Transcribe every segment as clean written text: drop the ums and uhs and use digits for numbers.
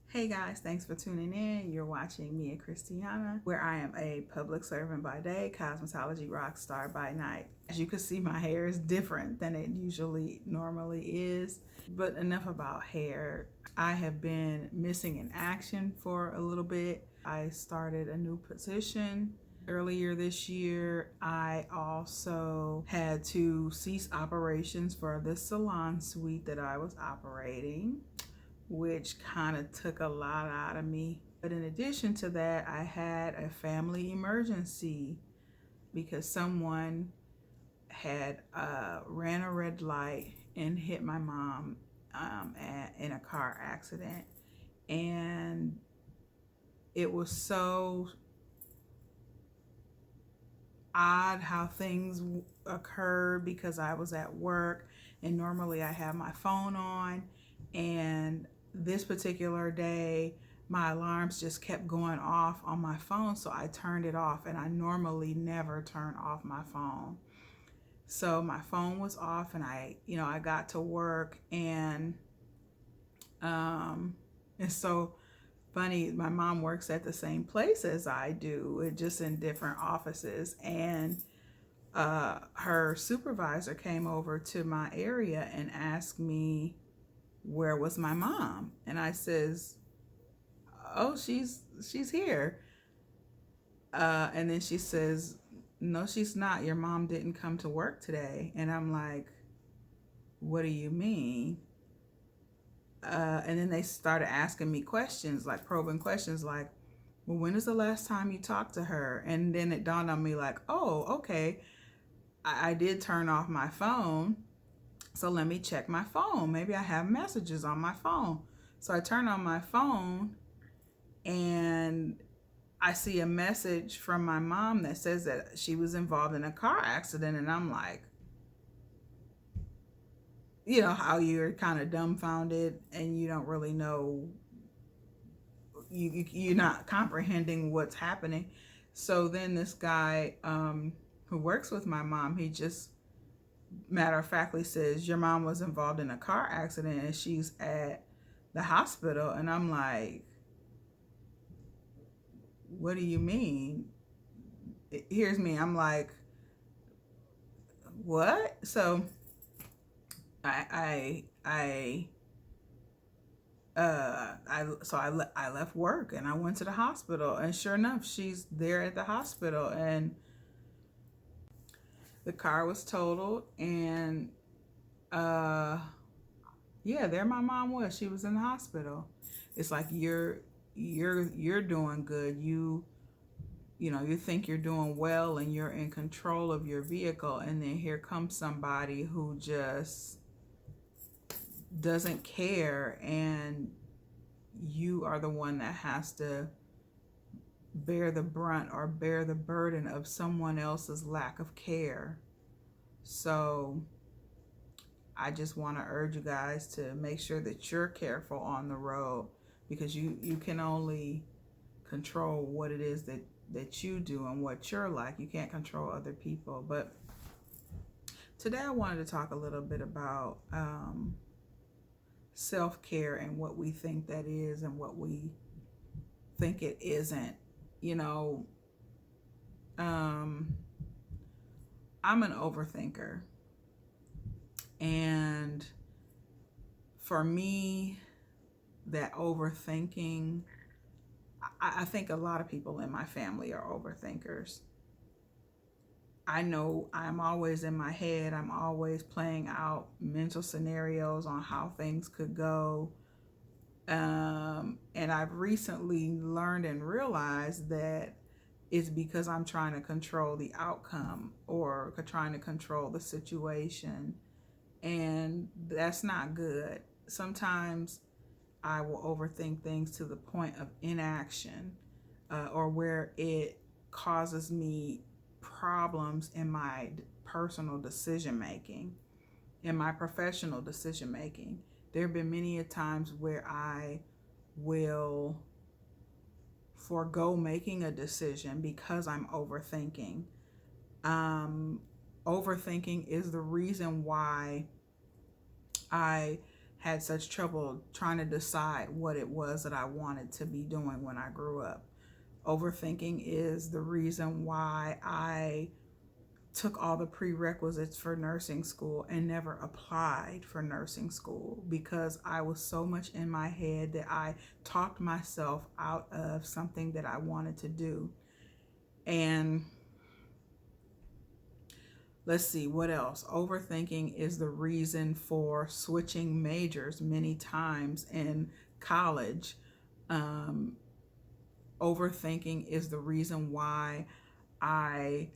Hey guys, thanks for tuning in. You're watching me and Christiana, where I am a public servant by day, cosmetology rock star by night. As you can see, my hair is different than it normally is. But enough about hair. I have been missing in action for a little bit. I started a new position earlier this year. I also had to cease operations for the salon suite that I was operating, which kind of took a lot out of me. But in addition to that, I had a family emergency because someone had ran a red light and hit my mom in a car accident. And it was so odd how things occurred because I was at work and normally I have my phone on, and this particular day my alarms just kept going off on my phone, so I turned it off, and I normally never turn off my phone. So my phone was off, and I got to work, and it's so funny. My mom works at the same place as I do, just in different offices, and her supervisor came over to my area and asked me where was my mom, and I says, "Oh, she's here." And then she says, "No, she's not. Your mom didn't come to work today." And I'm like, "What do you mean?" And then they started asking me questions, like probing questions, like, "Well, when is the last time you talked to her?" And then it dawned on me, like, "Oh, okay. I did turn off my phone. So let me check my phone. Maybe I have messages on my phone." So I turn on my phone and I see a message from my mom that says that she was involved in a car accident. And I'm like, you know, how you're kind of dumbfounded and you don't really know, you're not comprehending what's happening. So then this guy who works with my mom, he just matter of factly says, "Your mom was involved in a car accident and she's at the hospital." And I'm like, "What do you mean?" Here's me. I'm like, "What?" So I left work and I went to the hospital, and sure enough, she's there at the hospital, and the car was totaled, and uh yeah, there my mom was. She was in the hospital. It's like you're doing good. You think you're doing well and you're in control of your vehicle, and then here comes somebody who just doesn't care, and you are the one that has to bear the brunt or bear the burden of someone else's lack of care. So I just want to urge you guys to make sure that you're careful on the road, because you can only control what it is that you do and what you're like. You can't control other people. But today I wanted to talk a little bit about self-care and what we think that is and what we think it isn't. You know, I'm an overthinker, and for me, that overthinking, I think a lot of people in my family are overthinkers. I know I'm always in my head. I'm always playing out mental scenarios on how things could go. And I've recently learned and realized that it's because I'm trying to control the outcome or trying to control the situation. And that's not good. Sometimes I will overthink things to the point of inaction, or where it causes me problems in my personal decision making, in my professional decision making. There have been many a times where I will forego making a decision because I'm overthinking. Overthinking is the reason why I had such trouble trying to decide what it was that I wanted to be doing when I grew up. Overthinking is the reason why I took all the prerequisites for nursing school and never applied for nursing school, because I was so much in my head that I talked myself out of something that I wanted to do. And let's see, what else? Overthinking is the reason for switching majors many times in college. Overthinking is the reason why I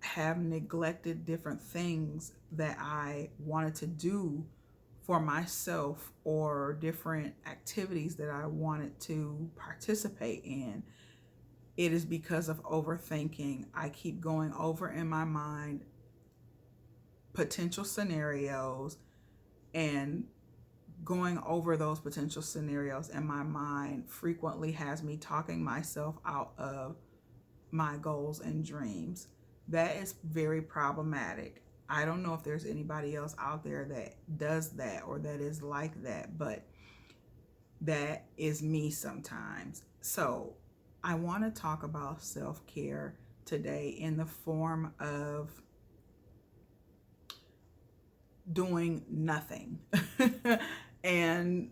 have neglected different things that I wanted to do for myself, or different activities that I wanted to participate in. It is because of overthinking. I keep going over in my mind potential scenarios, and going over those potential scenarios in my mind frequently has me talking myself out of my goals and dreams. That is very problematic. I don't know if there's anybody else out there that does that or that is like that, but that is me sometimes. So I want to talk about self-care today in the form of doing nothing. And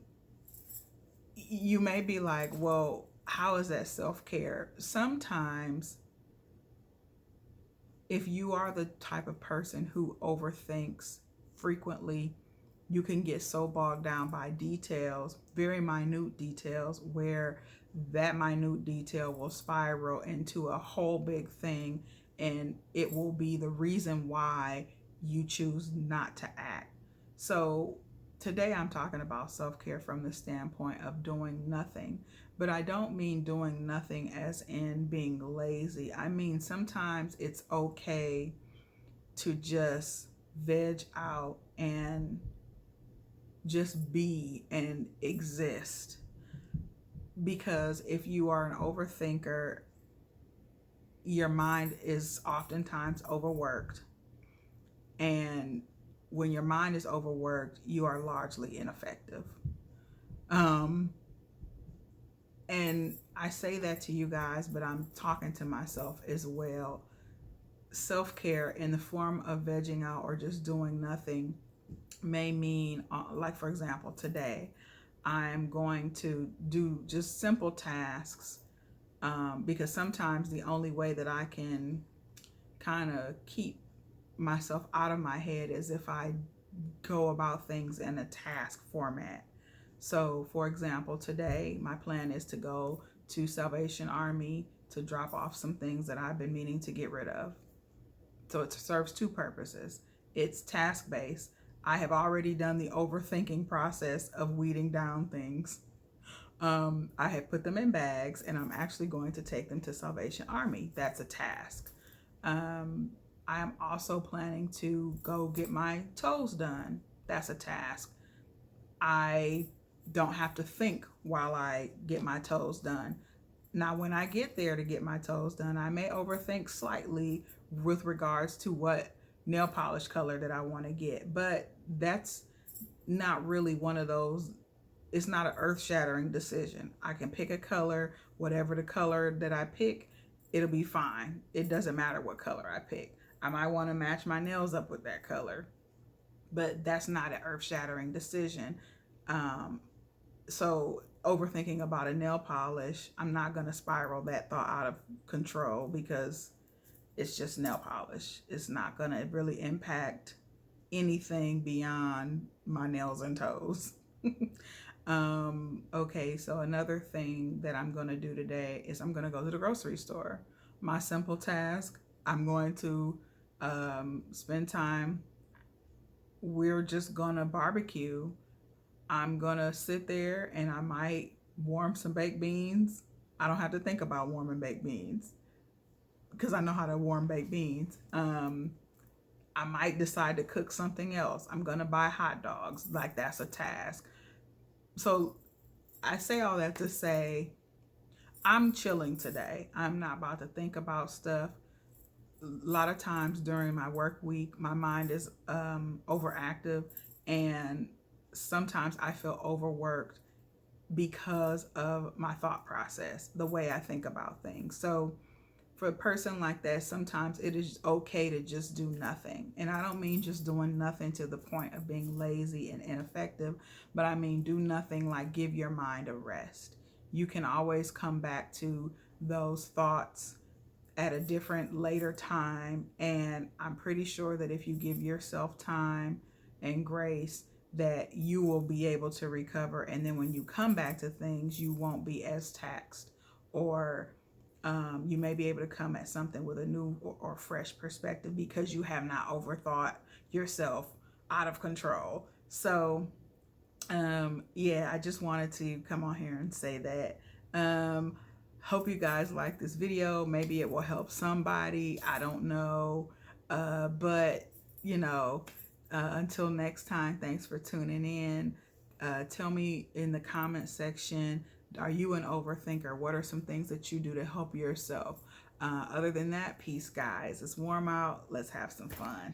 you may be like, well, how is that self-care? Sometimes, if you are the type of person who overthinks frequently, you can get so bogged down by details, very minute details, where that minute detail will spiral into a whole big thing, and it will be the reason why you choose not to act. So today I'm talking about self-care from the standpoint of doing nothing. But I don't mean doing nothing as in being lazy. I mean, sometimes it's okay to just veg out and just be and exist. Because if you are an overthinker, your mind is oftentimes overworked. And when your mind is overworked, you are largely ineffective. And I say that to you guys, but I'm talking to myself as well. Self-care in the form of vegging out or just doing nothing may mean, like for example, today, I'm going to do just simple tasks, because sometimes the only way that I can kind of keep myself out of my head is if I go about things in a task format. So for example, today my plan is to go to Salvation Army to drop off some things that I've been meaning to get rid of. So it serves two purposes. It's task-based. I have already done the overthinking process of weeding down things. I have put them in bags, and I'm actually going to take them to Salvation Army. That's a task. I am also planning to go get my toes done. That's a task. I don't have to think while I get my toes done. Now, when I get there to get my toes done, I may overthink slightly with regards to what nail polish color that I want to get, but that's not really one of those, it's not an earth-shattering decision. I can pick a color, whatever the color that I pick, it'll be fine. It doesn't matter what color I pick. I might want to match my nails up with that color, but that's not an earth-shattering decision. So overthinking about a nail polish, I'm not going to spiral that thought out of control, because it's just nail polish. It's not going to really impact anything beyond my nails and toes. Okay, so another thing that I'm going to do today is I'm going to go to the grocery store. My simple task, I'm going to spend time. We're just going to barbecue. I'm going to sit there and I might warm some baked beans. I don't have to think about warming baked beans because I know how to warm baked beans. I might decide to cook something else. I'm going to buy hot dogs. Like, that's a task. So I say all that to say I'm chilling today. I'm not about to think about stuff. A lot of times during my work week, my mind is overactive, and sometimes I feel overworked because of my thought process, the way I think about things. So for a person like that, sometimes it is okay to just do nothing. And I don't mean just doing nothing to the point of being lazy and ineffective, but I mean do nothing like give your mind a rest. You can always come back to those thoughts at a different later time. And I'm pretty sure that if you give yourself time and grace, that you will be able to recover. And then when you come back to things, you won't be as taxed, or you may be able to come at something with a new or fresh perspective because you have not overthought yourself out of control. So yeah, I just wanted to come on here and say that. Hope you guys like this video. Maybe it will help somebody. I don't know. But, you know, until next time, thanks for tuning in. Tell me in the comment section, are you an overthinker? What are some things that you do to help yourself? Other than that, peace, guys. It's warm out. Let's have some fun.